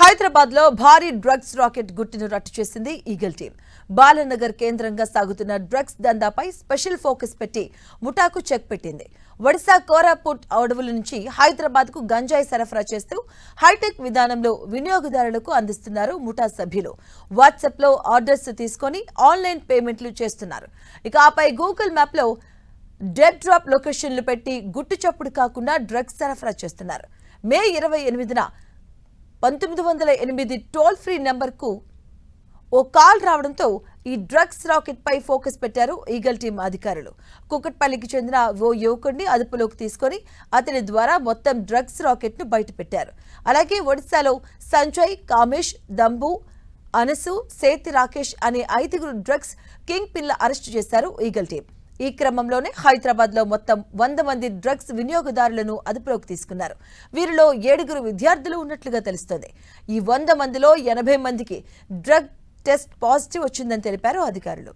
హైదరాబాద్ లో భారీ drugs rocket గుట్టును రట్టు చేసింది ఈగల్ టీం. బాలనగర్ కేంద్రంగా సాగుతున్న డ్రగ్స్ దందాపై స్పెషల్ ఫోకస్ పెట్టి ముఠాకు చెక్ పెట్టింది. ఒడిశా కోరాపుట్ అడవుల నుంచి హైదరాబాద్ కు గంజాయి సరఫరా చేస్తూ హైటెక్ విధానంలో వినియోగదారులకు అందిస్తున్నారు ముఠా సభ్యులు. వాట్సాప్ లో ఆర్డర్స్ తీసుకొని ఆన్లైన్ పేమెంట్లు చేస్తున్నారు. ఇక ఆపై గూగుల్ మ్యాప్ లో డెడ్ డ్రాప్ లొకేషన్లు పెట్టి గుట్టు చప్పుడు కాకుండా డ్రగ్స్ సరఫరా చేస్తున్నారు. మే 28న 1908 టోల్ ఫ్రీ నెంబర్కు ఓ కాల్ రావడంతో ఈ డ్రగ్స్ రాకెట్ పై ఫోకస్ పెట్టారు ఈగల్ టీం అధికారులు. కుకట్పల్లికి చెందిన ఓ యువకుడిని అదుపులోకి తీసుకొని అతని ద్వారా మొత్తం డ్రగ్స్ రాకెట్ ను బయటపెట్టారు. అలాగే ఒడిశాలో సంజయ్, కామేష్, దంబు, అనసు, సేతి రాకేష్ అనే 5 డ్రగ్స్ కింగ్ పిన్ల అరెస్టు చేశారు ఈగల్ టీం. ఈ క్రమంలోనే హైదరాబాద్ లో మొత్తం 100 మంది డ్రగ్స్ వినియోగదారులను అదుపులోకి తీసుకున్నారు. వీరిలో 7 విద్యార్థులు ఉన్నట్లుగా తెలుస్తోంది. ఈ 100 మందిలో 80 మందికి డ్రగ్ టెస్ట్ పాజిటివ్ వచ్చిందని తెలిపారు అధికారులు.